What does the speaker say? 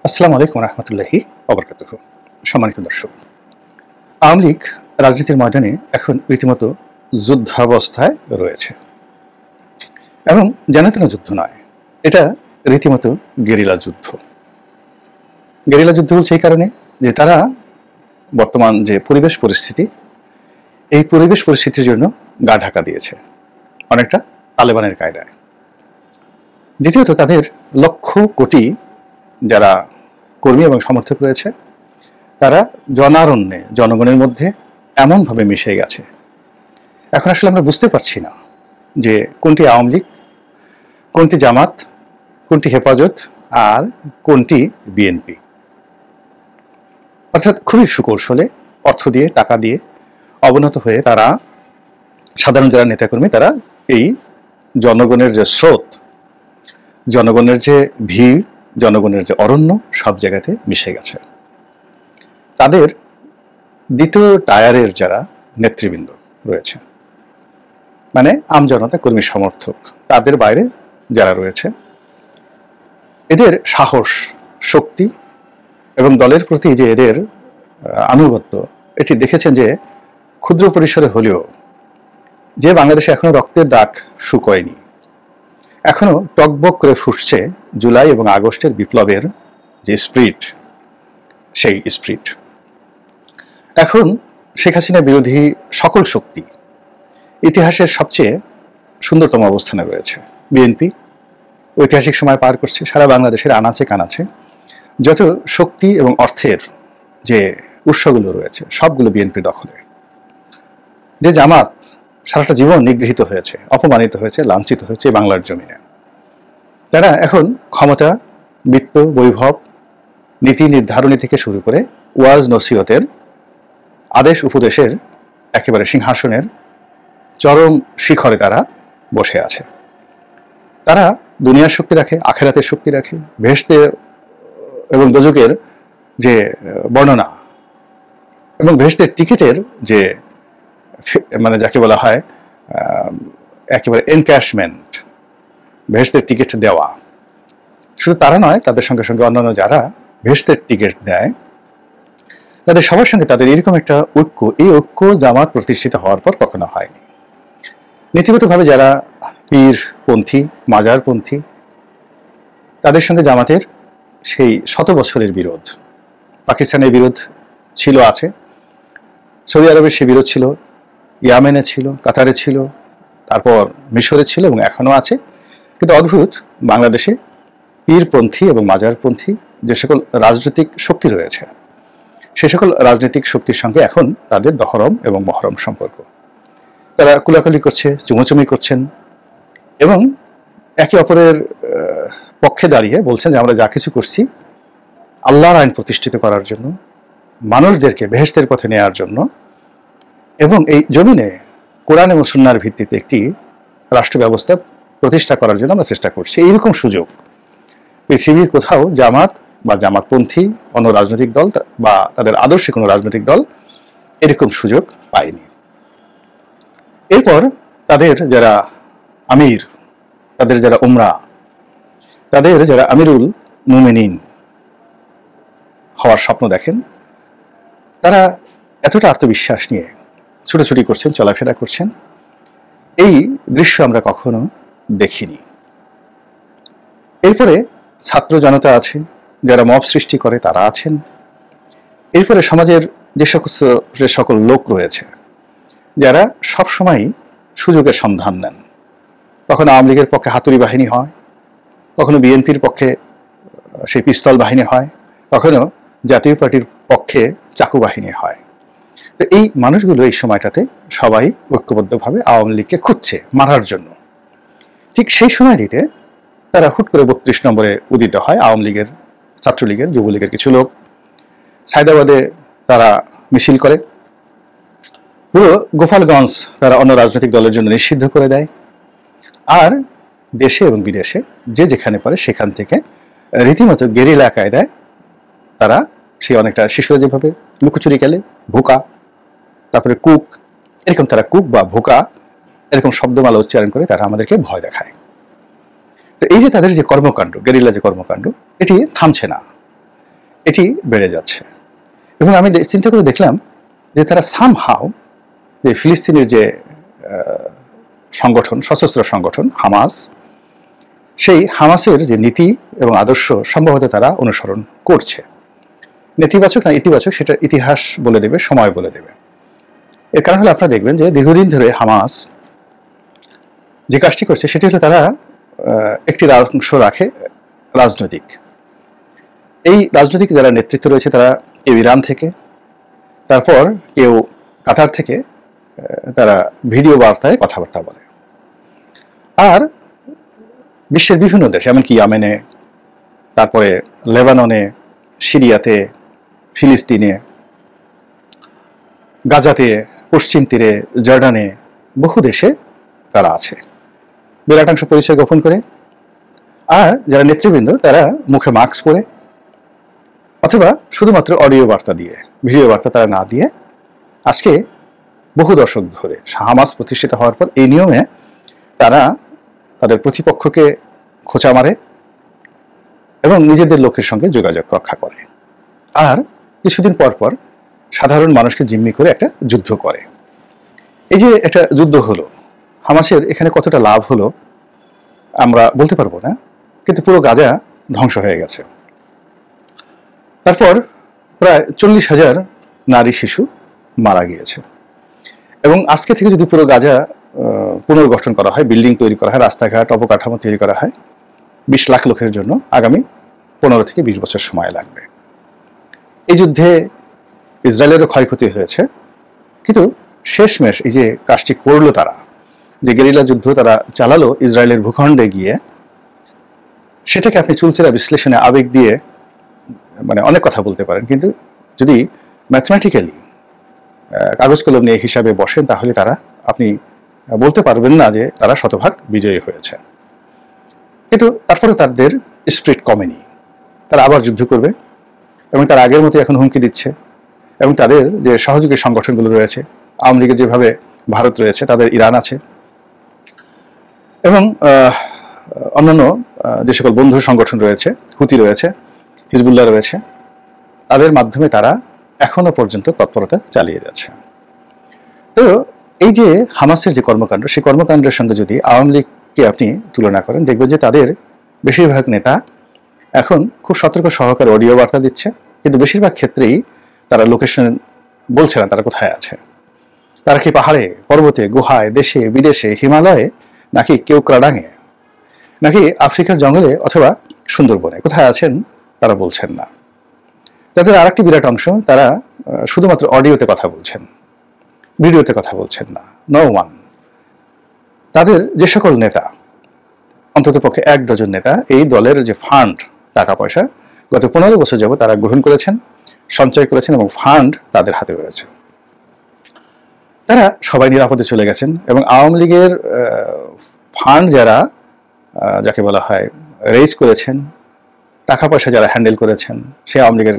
আসসালামু আলাইকুম রহমতুল্লাহি ওবরকাতুহ। সম্মানিত দর্শক, আওয়ামী লীগ রাজনীতির ময়দানে এখন রীতিমতো যুদ্ধাবস্থায় রয়েছে এবং যেন যুদ্ধ নয়, এটা রীতিমতো গেরিলা যুদ্ধ। গেরিলা যুদ্ধ বলছে এই কারণে যে তারা বর্তমান যে পরিবেশ পরিস্থিতি, এই পরিবেশ পরিস্থিতির জন্য গা ঢাকা দিয়েছে অনেকটা তালেবানের কায়দায়। দ্বিতীয়ত, তাদের লক্ষ কোটি যারা কর্মী এবং সমর্থক রয়েছে, তারা জনারণ্যে জনগণের মধ্যে এমনভাবে মিশে গেছে, এখন আসলে আমরা বুঝতে পারছি না যে কোনটি আওয়ামী লীগ, কোনটি জামাত, কোনটি হেফাজত আর কোনটি বিএনপি। অর্থাৎ খুবই সুকৌশলে অর্থ দিয়ে, টাকা দিয়ে অবনত হয়ে তারা, সাধারণ যারা নেতাকর্মী, তারা এই জনগণের যে স্রোত, জনগণের যে ভিড়, জনগণের যে অরণ্য, সব জায়গাতে মিশে গেছে। তাদের দ্বিতীয় টায়ারের যারা নেতৃবৃন্দ রয়েছে, মানে আমজনতা, কর্মী সমর্থক, তাদের বাইরে যারা রয়েছে, এদের সাহস, শক্তি এবং দলের প্রতি যে এদের আনুগত্য, এটি দেখেছেন যে ক্ষুদ্র পরিসরে হলেও যে বাংলাদেশে এখনো রক্তের দাগ শুকোয়নি, এখনো টকবক করে ফুটছে জুলাই এবং আগস্টের বিপ্লবের যে স্পিরিট, সেই স্পিরিট। এখন শেখ হাসিনা বিরোধী সকল শক্তি ইতিহাসের সবচেয়ে সুন্দরতম অবস্থানে রয়েছে। বিএনপি ঐতিহাসিক সময় পার করছে, সারা বাংলাদেশের আনাচে কানাচে যত শক্তি এবং অর্থের যে উৎসগুলো রয়েছে সবগুলো বিএনপির দখলে। যে জামাত সারাটা জীবন নিগৃহীত হয়েছে, অপমানিত হয়েছে, লাঞ্ছিত হয়েছে বাংলার জমিনে, তারা এখন ক্ষমতা, বিত্ত, বৈভব, নীতি নির্ধারণী থেকে শুরু করে ওয়াজ নসিহতের, আদেশ উপদেশের একেবারে সিংহাসনের চরম শিখরে তারা বসে আছে। তারা দুনিয়ার শক্তি রাখে, আখেরাতের শক্তি রাখে, বেহেশতে এবং দোজখের যে বর্ণনা এবং বেহেশতের টিকিটের যে মানে যাকে বলা হয় একেবারে এনক্যাশমেন্ট, বেহেশতের টিকিট দেওয়া। শুধু তারা নয়, তাদের সঙ্গে সঙ্গে অন্যান্য যারা বেহেশতের টিকিট দেয়, তাদের সবার সঙ্গে তাদের এরকম একটা ঐক্য, এই ঐক্য জামাত প্রতিষ্ঠিত হওয়ার পর কখনো হয়নি। নীতিগতভাবে যারা পীরপন্থী, মাজারপন্থী, তাদের সঙ্গে জামাতের সেই শত বছরের বিরোধ, পাকিস্তানের বিরোধ ছিল, আছে, সৌদি আরবের সে বিরোধ ছিল, ইয়ামেনে ছিল, কাতারে ছিল, তারপর মিশরে ছিল এবং এখনও আছে। কিন্তু অদ্ভুত, বাংলাদেশে পীরপন্থী এবং মাজারপন্থী যে সকল রাজনৈতিক শক্তি রয়েছে, সে সকল রাজনৈতিক শক্তির সঙ্গে এখন তাদের দহরম এবং মহরম সম্পর্ক। তারা কুলাকুলি করছে, চুমোচুমি করছেন এবং একে অপরের পক্ষে দাঁড়িয়ে বলছেন যে আমরা যা কিছু করছি আল্লাহর আইন প্রতিষ্ঠিত করার জন্য, মানুষদেরকে বেহেশতের পথে নেওয়ার জন্য এবং এই জমিনে কোরআন এবং সুন্নাহর ভিত্তিতে একটি রাষ্ট্র ব্যবস্থা প্রতিষ্ঠা করার জন্য আমরা চেষ্টা করছি। এইরকম সুযোগ পৃথিবীর কোথাও জামাত বা জামাতপন্থী অন্য রাজনৈতিক দল বা তাদের আদর্শে কোনো রাজনৈতিক দল এরকম সুযোগ পায়নি। এরপর তাদের যারা আমির, তাদের যারা উমরা, তাদের যারা আমিরুল মুমিনিন হওয়ার স্বপ্ন দেখেন, তারা এতটা আত্মবিশ্বাস নিয়ে ছুটোছুটি করছেন, চলাফেরা করছেন, এই দৃশ্য আমরা কখনো দেখিনি। এরপরে ছাত্র জনতা আছে, যারা মব সৃষ্টি করে, তারা আছেন। এরপরে সমাজের যে সকল লোক রয়েছে, যারা সবসময় সুযোগের সন্ধান নেন, কখনো আওয়ামী লীগের পক্ষে হাতুড়ি বাহিনী হয়, কখনো বিএনপির পক্ষে সেই পিস্তল বাহিনী হয়, কখনো জাতীয় পার্টির পক্ষে চাকু বাহিনী হয়। তো এই মানুষগুলো এই সময়টাতে সবাই ঐক্যবদ্ধভাবে আওয়ামী লীগকে খুঁজছে মারার জন্য। ঠিক সেই সময়টিতে তারা হুট করে ৩২ নম্বরে উদিত হয় আওয়ামী লীগের, ছাত্রলীগের, যুবলীগের কিছু লোক। সায়দাবাদে তারা মিছিল করে, পুরো গোপালগঞ্জ তারা অন্য রাজনৈতিক দলের জন্য নিষিদ্ধ করে দেয়। আর দেশে এবং বিদেশে যে যেখানে পারে সেখান থেকে রীতিমতো গেরিলা কায়দায় তারা সেই অনেকটা শিশুরা যেভাবে লুকোচুরি খেলে, ভোকা, তারপরে কুক, এরকম তারা কুক বা ভোকা এরকম শব্দমালা উচ্চারণ করে তারা আমাদেরকে ভয় দেখায়। তো এই যে তাদের যে কর্মকাণ্ড, গেরিলা যে কর্মকাণ্ড, এটি থামছে না। এটি বেড়ে যাচ্ছে। এবং আমি চিন্তা করে দেখলাম যে তারা সামহাও যে ফিলিস্তিনের যে সংগঠন, সশস্ত্র সংগঠন হামাস, সেই হামাসের যে নীতি এবং আদর্শ সম্ভবত তারা অনুসরণ করছে। নেতিবাচক না ইতিবাচক সেটা ইতিহাস বলে দেবে, সময় বলে দেবে। এর কারণ হলো আপনারা দেখবেন যে দীর্ঘদিন ধরে হামাস যে কাজটি করছে সেটি হলো তারা একটি অংশ রাখে রাজনৈতিক। এই রাজনৈতিক যারা নেতৃত্ব রয়েছে তারা কেউ ইরান থেকে, তারপর কেউ কাতার থেকে তারা ভিডিও বার্তায় কথাবার্তা বলে। আর বিশ্বের বিভিন্ন দেশ, এমনকি ইয়েমেনে, তারপরে লেবাননে, সিরিয়াতে, ফিলিস্তিনে, গাজাতে, পশ্চিম তীরে, জর্ডানে, বহু দেশে তারা আছে। বিরাটাংশ পরিচয় গোপন করে। আর যারা নেতৃবৃন্দ তারা মুখে মাস্ক পরে অথবা শুধুমাত্র অডিও বার্তা দিয়ে, ভিডিও বার্তা তারা না দিয়ে, আজকে বহু দশক ধরে হামাস প্রতিষ্ঠিত হওয়ার পর এই নিয়মে তারা তাদের প্রতিপক্ষকে খোঁচা মারে এবং নিজেদের লোকের সঙ্গে যোগাযোগ রক্ষা করে। আর কিছুদিন পর পর সাধারণ মানুষকে জিম্মি করে একটা যুদ্ধ করে। এই যে একটা যুদ্ধ হলো, হামাসের এখানে কতটা লাভ হলো আমরা বলতে পারবো না, কিন্তু পুরো গাজা ধ্বংস হয়ে গেছে। তারপর প্রায় 40,000 নারী শিশু মারা গিয়েছে। এবং আজকে থেকে যদি পুরো গাজা পুনর্গঠন করা হয়, বিল্ডিং তৈরি করা হয়, রাস্তাঘাট, অবকাঠামো তৈরি করা হয় 20 লাখ লোকের জন্য, আগামী 15 থেকে 20 বছর সময় লাগবে। এই যুদ্ধে ইসরায়েলেরও ক্ষয়ক্ষতি হয়েছে, কিন্তু শেষমেশ এই যে কাজটি করলো তারা, যে গেরিলা যুদ্ধ তারা চালালো ইসরায়েলের ভূখণ্ডে গিয়ে, সেটাকে আপনি চুলচেরা বিশ্লেষণে আবেগ দিয়ে মানে অনেক কথা বলতে পারেন, কিন্তু যদি ম্যাথমেটিক্যালি কাগজ কলম নিয়ে হিসাবে বসেন তাহলে তারা আপনি বলতে পারবেন না যে তারা শতভাগ বিজয়ী হয়েছে। কিন্তু তারপরে তাদের স্পিরিট কমেনি, তারা আবার যুদ্ধ করবে এবং তার আগের মতো এখন হুমকি দিচ্ছে। এবং তাদের যে সহযোগী সংগঠনগুলো রয়েছে, আওয়ামী লীগের যেভাবে ভারত রয়েছে, তাদের ইরান আছে এবং অন্যান্য যে সকল বন্ধু সংগঠন রয়েছে, হুতি রয়েছে, হিজবুল্লাহ রয়েছে, তাদের মাধ্যমে তারা এখনো পর্যন্ত তৎপরতা চালিয়ে যাচ্ছে। তো এই যে হামাসের যে কর্মকাণ্ড, সেই কর্মকাণ্ডের সঙ্গে যদি আওয়ামী লীগকে আপনি তুলনা করেন, দেখবেন যে তাদের বেশিরভাগ নেতা এখন খুব সতর্ক সহকারে অডিও বার্তা দিচ্ছে, কিন্তু বেশিরভাগ ক্ষেত্রেই তারা লোকেশন বলছে না তারা কোথায় আছে। তারা কি পাহাড়ে, পর্বতে, গুহায়, দেশে বিদেশে, হিমালয়ে, নাকি কেওক্রাডাঙে, নাকি আফ্রিকার জঙ্গলে অথবা সুন্দরবনে, কোথায় আছেন তারা বলছেন না। তাদের আরেকটি বিরাট অংশ, তারা শুধুমাত্র অডিওতে কথা বলছেন, ভিডিওতে কথা বলছেন না। No one. তাদের যে সকল নেতা, অন্তত পক্ষে 1 ডজন নেতা এই দলের যে ফান্ড, টাকা পয়সা গত 15 বছর যাবত তারা গ্রহণ করেছেন, সঞ্চয় করেছেন এবং ফান্ড তাদের হাতে রয়েছে। তারা সবাই নিরাপদে চলে গেছেন এবং আওয়ামী লীগের ফান্ড যারা, যাকে বলা হয় রেইজ করেছেন, টাকা পয়সা যারা হ্যান্ডেল করেছেন, সে আওয়ামী লীগের